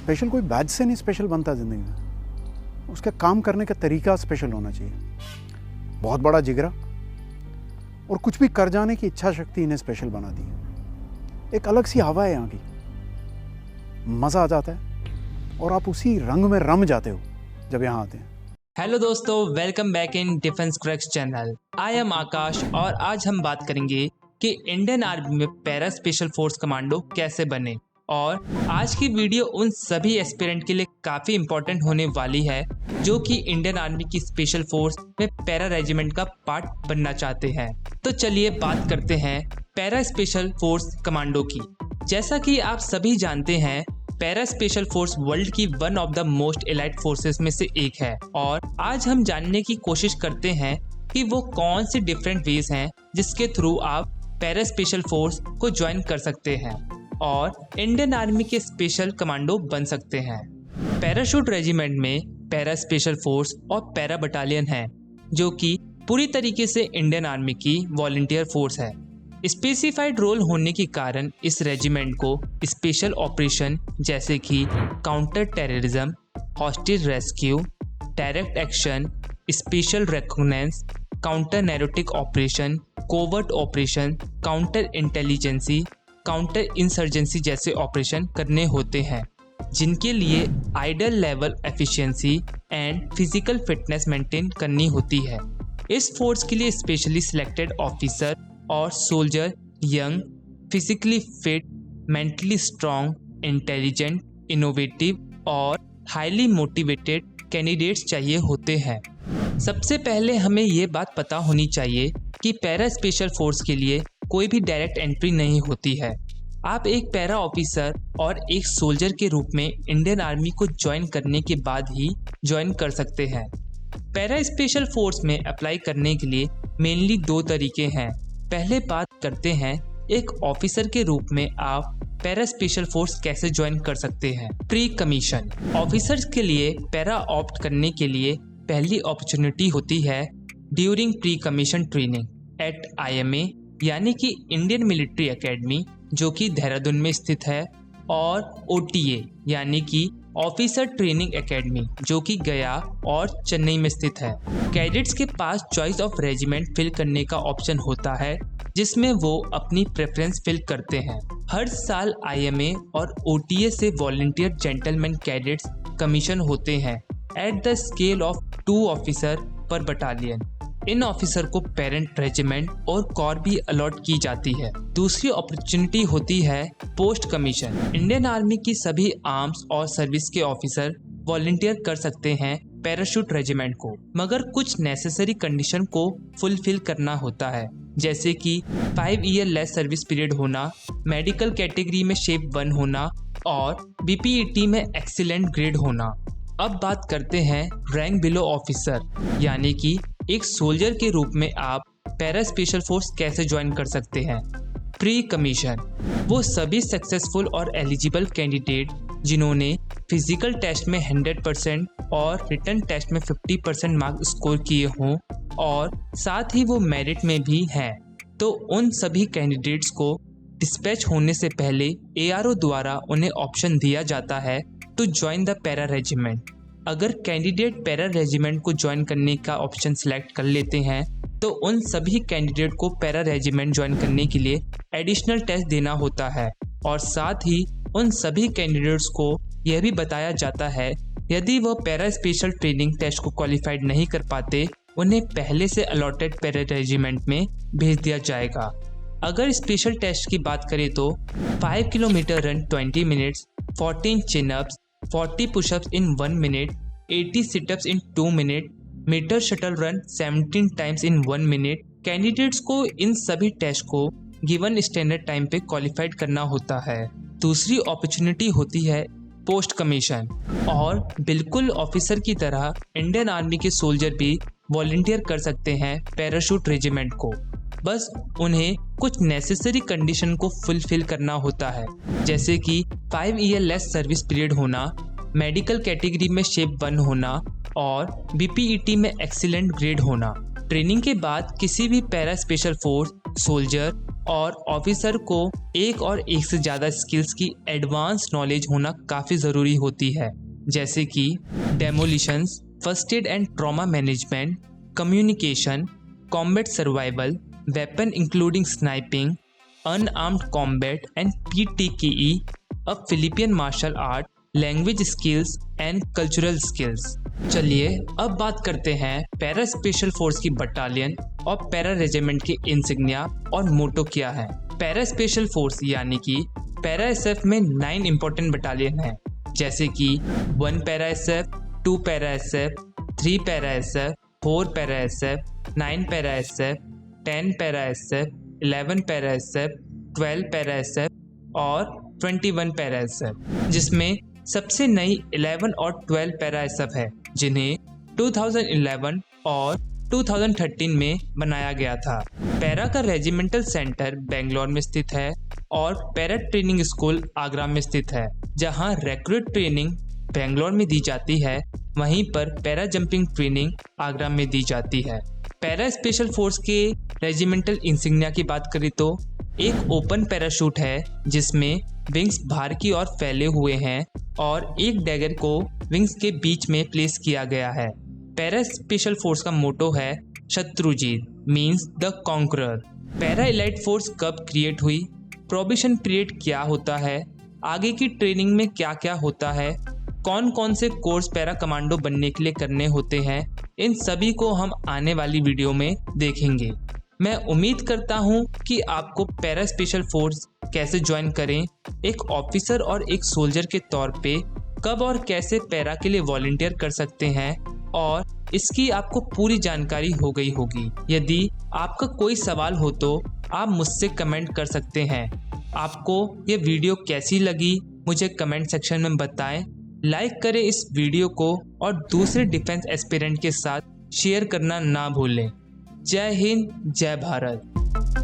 Special कोई batch से नहीं स्पेशल बनता ज़िंदगी में, उसका काम करने का तरीका स्पेशल होना चाहिए। बहुत बड़ा जिगरा और कुछ भी कर जाने की इच्छा शक्ति इन्हें स्पेशल बना दी है। एक अलग सी हवा है यहाँ की, मज़ा आ जाता है और आप उसी रंग में रम जाते हो जब यहाँ आते हैं। हेलो दोस्तों, welcome back in Defence Cracks channel. I am Akash और आज हम बात करेंगे कि इंडियन आर्मी में पैरा स्पेशल फोर्स कमांडो कैसे बने। और आज की वीडियो उन सभी एस्पिरेंट के लिए काफ़ी इम्पोर्टेंट होने वाली है जो कि इंडियन आर्मी की स्पेशल फोर्स में पैरा रेजिमेंट का पार्ट बनना चाहते हैं। तो चलिए बात करते हैं पैरा स्पेशल फोर्स कमांडो की। जैसा कि आप सभी जानते हैं, पैरा स्पेशल फोर्स वर्ल्ड की one of the most elite forces में से एक है और आज हम जानने की कोशिश करते हैं कि वो कौन से डिफरेंट वेज हैं जिसके थ्रू आप पैरा स्पेशल फोर्स को ज्वाइन कर सकते हैं और इंडियन आर्मी के स्पेशल कमांडो बन सकते हैं। पैराशूट रेजिमेंट में पैरा स्पेशल फोर्स और पैरा बटालियन है जो कि पूरी तरीके से इंडियन आर्मी की वॉलंटियर फोर्स है। स्पेसिफाइड रोल होने के कारण इस रेजिमेंट को स्पेशल ऑपरेशन जैसे कि counter terrorism, hostage rescue, direct action, special reconnaissance, counter narcotic operation, covert operation, counter intelligence, counter insurgency जैसे ऑपरेशन करने होते हैं जिनके लिए ideal level efficiency and physical fitness maintain करनी होती है। इस फोर्स के लिए स्पेशली सिलेक्टेड ऑफिसर और soldier young, physically fit, mentally strong, intelligent, innovative और हाईली मोटिवेटेड कैंडिडेट्स चाहिए होते हैं। सबसे पहले हमें ये बात पता होनी चाहिए कि पैरा स्पेशल फोर्स के लिए कोई भी डायरेक्ट एंट्री नहीं होती है। आप एक पैरा ऑफिसर और एक सोल्जर के रूप में इंडियन आर्मी को ज्वाइन करने के बाद ही ज्वाइन कर सकते हैं। पैरा स्पेशल फोर्स में अप्लाई करने के लिए मेनली दो तरीके हैं। पहले बात करते हैं एक ऑफिसर के रूप में आप पैरा स्पेशल फोर्स कैसे ज्वाइन कर सकते हैं। प्री कमीशन ऑफिसर्स के लिए पैरा ऑप्ट करने के लिए पहली अपॉर्चुनिटी होती है during pre commission training at IMA यानी कि इंडियन मिलिट्री एकेडमी जो कि देहरादून में स्थित है, और OTA यानी कि ऑफिसर ट्रेनिंग एकेडमी जो कि गया और चेन्नई में स्थित है। कैडेट्स के पास चॉइस ऑफ रेजिमेंट फिल करने का ऑप्शन होता है जिसमें वो अपनी प्रेफरेंस फिल करते हैं। हर साल IMA और OTA से वॉलंटियर जेंटलमैन कैडेट्स कमीशन होते हैं at the scale of 2 officer पर बटालियन। इन ऑफिसर को पेरेंट रेजिमेंट और कॉर भी अलॉट की जाती है। दूसरी अपॉर्चुनिटी होती है पोस्ट कमीशन। इंडियन आर्मी की सभी आर्म्स और सर्विस के ऑफिसर वॉलंटियर कर सकते हैं पैराशूट रेजिमेंट को, मगर कुछ नेसेसरी कंडीशन को फुलफिल करना होता है जैसे कि 5 ईयर लेस सर्विस पीरियड होना, मेडिकल कैटेगरी में शेप 1 होना और BPET में एक्सीलेंट ग्रेड होना। अब बात करते हैं रैंक बिलो ऑफिसर यानी कि एक सोल्जर के रूप में आप पैरा स्पेशल फोर्स कैसे ज्वाइन कर सकते हैं। प्री कमीशन वो सभी सक्सेसफुल और एलिजिबल कैंडिडेट जिन्होंने फिजिकल टेस्ट में 100% और रिटन टेस्ट में 50% मार्क्स स्कोर किए हों और साथ ही वो मेरिट में भी हैं, तो उन सभी कैंडिडेट्स को डिस्पैच होने से पहले ARO द्वारा उन्हें ऑप्शन दिया जाता है to join the para regiment. अगर कैंडिडेट पैरा रेजिमेंट को ज्वाइन करने का ऑप्शन सिलेक्ट कर लेते हैं तो उन सभी कैंडिडेट को पैरा रेजिमेंट ज्वाइन करने के लिए एडिशनल टेस्ट देना होता है और साथ ही उन सभी कैंडिडेट्स को यह भी बताया जाता है यदि वह पैरा स्पेशल ट्रेनिंग टेस्ट को क्वालिफाइड नहीं कर पाते उन्हें पहले से अलॉटेड पैरा रेजिमेंट में भेज दिया जाएगा। अगर स्पेशल टेस्ट की बात करें तो 5 kilometre run 20 minutes, 14 chin ups, 40 push ups in 1 minute, 80 sit ups in 2 minute, metre shuttle run 17 times in 1 minute. Candidates को इन सभी टेस्ट को गिवन स्टैंडर्ड टाइम पे क्वालिफाइड करना होता है। दूसरी अपॉर्चुनिटी होती है पोस्ट कमीशन और बिल्कुल ऑफिसर की तरह इंडियन आर्मी के सोल्जर भी वॉलंटियर कर सकते हैं पैराशूट रेजिमेंट को, बस उन्हें कुछ नेसेसरी कंडीशन को फुलफिल करना होता है जैसे कि 5 ईयर लेस सर्विस पीरियड होना, मेडिकल कैटेगरी में शेप 1 होना और BPET में एक्सीलेंट ग्रेड होना। ट्रेनिंग के बाद किसी भी पैरा स्पेशल फोर्स सोल्जर और ऑफिसर को एक और एक से ज़्यादा स्किल्स की एडवांस नॉलेज होना काफ़ी ज़रूरी होती है, जैसे कि demolitions, first aid and trauma management, communication, combat survival, weapon including sniping, unarmed combat and PTKE, a Filipino martial art, language skills and cultural skills. चलिए अब बात करते हैं पैरा स्पेशल फोर्स की बटालियन और पैरा रेजिमेंट के insignia और motto क्या है। पैरा स्पेशल फोर्स यानी कि पैरा SF में 9 इंपॉर्टेंट बटालियन हैं, जैसे कि 1 para SF, 2 para SF, 3 para SF, 4 para SF, 9 para SF, 10 para SF, 11 para SF, 12 para SF और 21 पैरा SF, जिसमें सबसे नई 11 और 12 पैरा SF है, जिन्हें 2011 और 2013 में बनाया गया था। पैरा का रेजिमेंटल सेंटर बेंगलोर में स्थित है और पैरा ट्रेनिंग स्कूल आगरा में स्थित है। जहां रिक्रूट ट्रेनिंग बेंगलोर में दी जाती है, वहीं पर पैरा जंपिंग ट्रेनिंग आगरा में दी जाती है। पैरा स्पेशल फोर्स के रेजिमेंटल इंसिग्निया की बात करें तो एक ओपन पैराशूट है, जिसमें विंग्स बाहर की ओर फैले हुए हैं और एक डैगर को विंग्स के बीच में प्लेस किया गया है। पैरा स्पेशल फोर्स का मोटो है Shatrujeet, means the conqueror. Para elite force कब क्रिएट हुई, प्रोबेशन पीरियड क्या होता है, आगे की ट्रेनिंग में क्या क्या होता है, कौन कौन से कोर्स पैरा कमांडो बनने के लिए करने होते हैं, इन सभी को हम आने वाली वीडियो में देखेंगे। मैं उम्मीद करता हूं कि आपको पैरा स्पेशल फोर्स कैसे ज्वाइन करें, एक ऑफिसर और एक सोल्जर के तौर पे कब और कैसे पैरा के लिए वॉलंटियर कर सकते हैं, और इसकी आपको पूरी जानकारी हो गई होगी। यदि आपका कोई सवाल हो तो आप मुझसे कमेंट कर सकते हैं। आपको ये वीडियो कैसी लगी मुझे कमेंट सेक्शन में बताएं। लाइक करें इस वीडियो को और दूसरे डिफेंस एस्पिरेंट के साथ शेयर करना ना भूलें। जय हिंद, जय भारत।